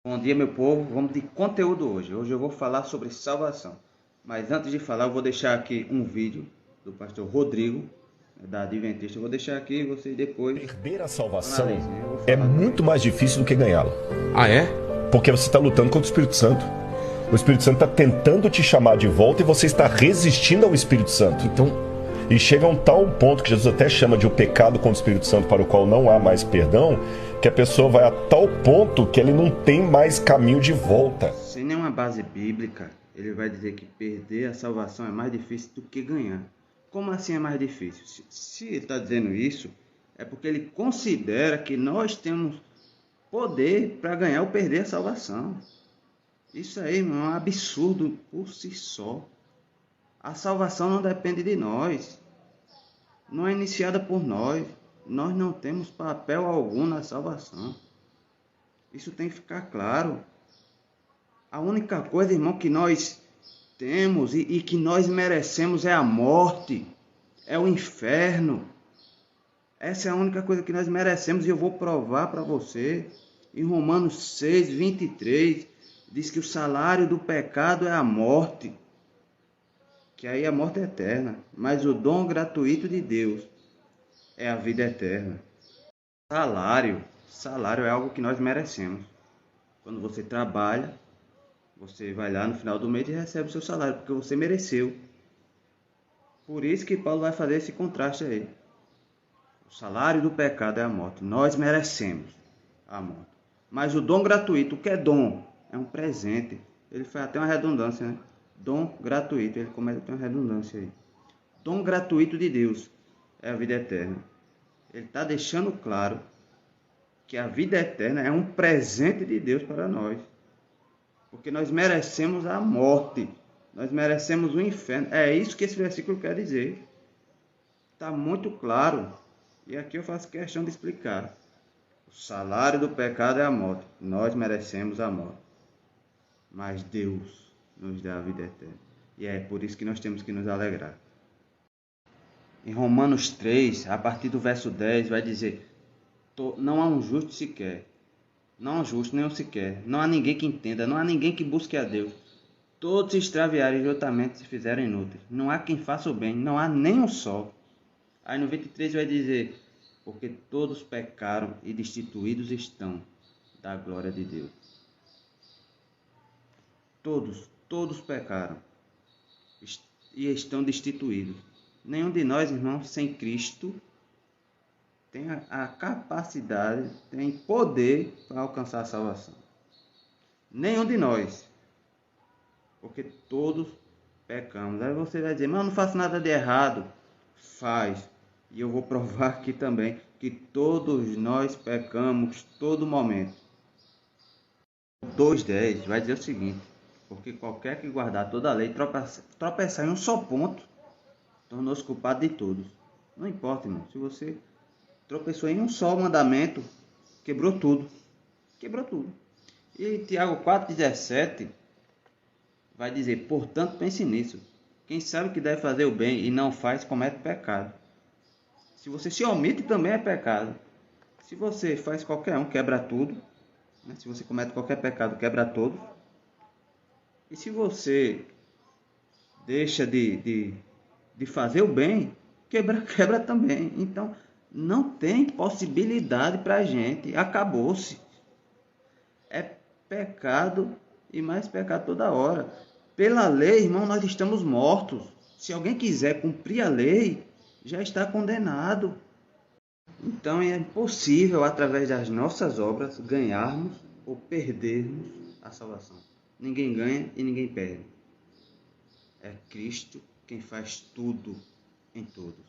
Bom dia, meu povo. Vamos de conteúdo hoje. Hoje eu vou falar sobre salvação. Mas antes de falar, eu vou deixar aqui um vídeo do pastor Rodrigo, da Adventista. Eu vou deixar aqui e vocês depois Perder a salvação analisem. Eu vou é falar muito também. mais difícil do que ganhá-la. Ah, é? Porque você está lutando contra o Espírito Santo. O Espírito Santo está tentando te chamar de volta e você está resistindo ao Espírito Santo. E chega a um tal ponto que Jesus até chama de o pecado contra o Espírito Santo, para o qual não há mais perdão, que a pessoa vai a tal ponto que ele não tem mais caminho de volta. Sem nenhuma base bíblica, ele vai dizer que perder a salvação é mais difícil do que ganhar. Como assim é mais difícil? Se ele está dizendo isso, é porque ele considera que nós temos poder para ganhar ou perder a salvação. Isso aí, irmão, é um absurdo por si só. A salvação não depende de nós. Não é iniciada por nós. Nós não temos papel algum na salvação. Isso tem que ficar claro. A única coisa, irmão, que nós temos e que nós merecemos é a morte, é o inferno. Essa é a única coisa que nós merecemos e eu vou provar para você. Em Romanos 6, 23, diz que o salário do pecado é a morte, que aí a morte é eterna, mas o dom gratuito de Deus é a vida eterna. Salário é algo que nós merecemos. Quando você trabalha, você vai lá no final do mês e recebe o seu salário, porque você mereceu. Por isso que Paulo vai fazer esse contraste aí. O salário do pecado é a morte. Nós merecemos a morte. Mas o dom gratuito, o que é dom? É um presente. Ele faz até uma redundância, né? Dom gratuito, ele começa a ter uma redundância aí. Dom gratuito de Deus é a vida eterna. Ele está deixando claro que a vida eterna é um presente de Deus para nós. Porque nós merecemos a morte. Nós merecemos o inferno. É isso que esse versículo quer dizer. Está muito claro. E aqui eu faço questão de explicar. O salário do pecado é a morte. Nós merecemos a morte. Mas Deus nos dá a vida eterna. E é por isso que nós temos que nos alegrar. Em Romanos 3, a partir do verso 10, vai dizer: não há um justo sequer. Não há um justo, nem um sequer. Não há ninguém que entenda, não há ninguém que busque a Deus. Todos se extraviaram e juntamente se fizeram inúteis. Não há quem faça o bem, não há nem um só. Aí no 23 vai dizer: porque todos pecaram e destituídos estão da glória de Deus. Todos pecaram e estão destituídos. Nenhum de nós, irmãos, sem Cristo, tem a capacidade, tem poder para alcançar a salvação. Nenhum de nós. Porque todos pecamos. Aí você vai dizer: mas eu não faço nada de errado. Faz. E eu vou provar aqui também que todos nós pecamos todo momento. 2:10 vai dizer o seguinte: porque qualquer que guardar toda a lei tropeçar em um só ponto, tornou-se culpado de todos. Não importa, irmão. Se você tropeçou em um só mandamento, quebrou tudo. Quebrou tudo. E Tiago 4,17 vai dizer: portanto, pense nisso. Quem sabe que deve fazer o bem e não faz, comete pecado. Se você se omite, também é pecado. Se você faz qualquer um, quebra tudo. Né? Se você comete qualquer pecado, quebra todos. E se você deixa de fazer o bem, quebra também. Então, não tem possibilidade para a gente. Acabou-se. É pecado e mais pecado toda hora. Pela lei, irmão, nós estamos mortos. Se alguém quiser cumprir a lei, já está condenado. Então é impossível, através das nossas obras, ganharmos ou perdermos a salvação. Ninguém ganha e ninguém perde. É Cristo quem faz tudo em todos.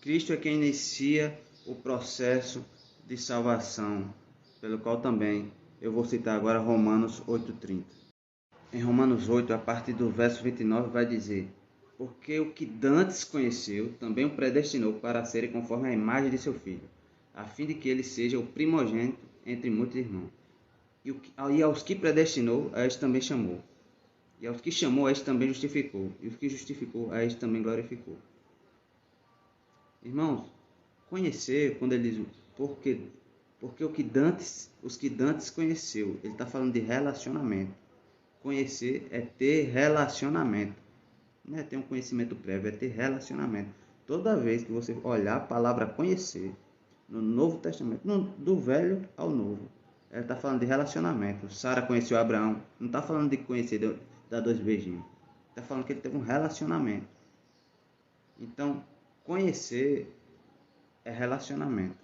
Cristo é quem inicia o processo de salvação, pelo qual também eu vou citar agora Romanos 8,30. Em Romanos 8, a partir do verso 29, vai dizer: porque o que dantes conheceu, também o predestinou para serem conforme a imagem de seu Filho, a fim de que ele seja o primogênito entre muitos irmãos. E aos que predestinou, a este também chamou. E aos que chamou, a este também justificou. E os que justificou, a este também glorificou. Irmãos, conhecer, quando ele diz porque Porque os que Dantes conheceu, ele está falando de relacionamento. Conhecer é ter relacionamento. Não é ter um conhecimento prévio, é ter relacionamento. Toda vez que você olhar a palavra conhecer, no Novo Testamento, do Velho ao Novo, ela está falando de relacionamento. Sara conheceu Abraão. Não está falando de conhecer, dar 2 beijinhos. Está falando que ele teve um relacionamento. Então, conhecer é relacionamento.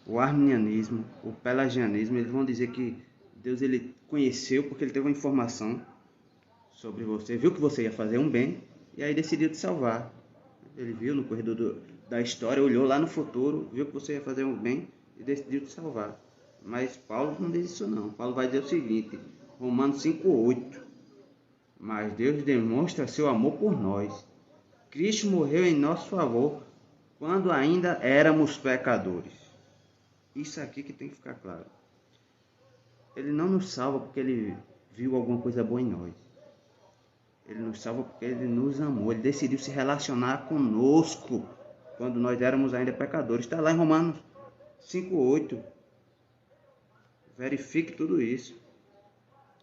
O arminianismo, o pelagianismo, eles vão dizer que Deus ele conheceu porque ele teve uma informação sobre você, viu que você ia fazer um bem e aí decidiu te salvar. Ele viu no corredor da história, olhou lá no futuro, viu que você ia fazer um bem e decidiu te salvar. Mas Paulo não diz isso não. Paulo vai dizer o seguinte, Romanos 5:8. Mas Deus demonstra seu amor por nós. Cristo morreu em nosso favor quando ainda éramos pecadores. Isso aqui que tem que ficar claro. Ele não nos salva porque ele viu alguma coisa boa em nós. Ele nos salva porque ele nos amou. Ele decidiu se relacionar conosco quando nós éramos ainda pecadores. Está lá em Romanos 5:8. Verifique tudo isso.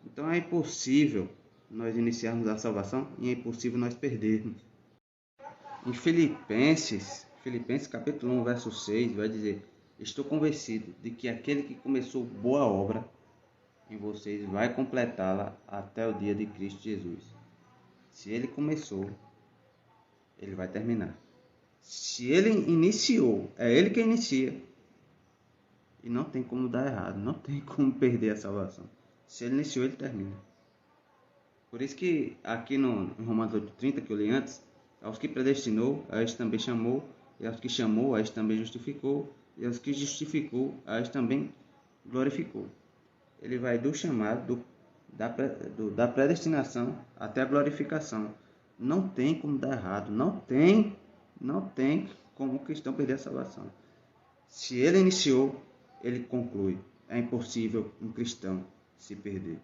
Então é impossível nós iniciarmos a salvação e é impossível nós perdermos. Em Filipenses capítulo 1, verso 6, vai dizer: estou convencido de que aquele que começou boa obra em vocês vai completá-la até o dia de Cristo Jesus. Se ele começou, ele vai terminar. Se ele iniciou, é ele que inicia. E não tem como dar errado, não tem como perder a salvação. Se ele iniciou, ele termina. Por isso que aqui no Romanos 8:30, que eu li antes, aos que predestinou, a este também chamou, e aos que chamou, a este também justificou, e aos que justificou, a este também glorificou. Ele vai do chamado, da predestinação até a glorificação. Não tem como dar errado, não tem como o cristão perder a salvação. Se ele iniciou, ele conclui. É impossível um cristão se perder.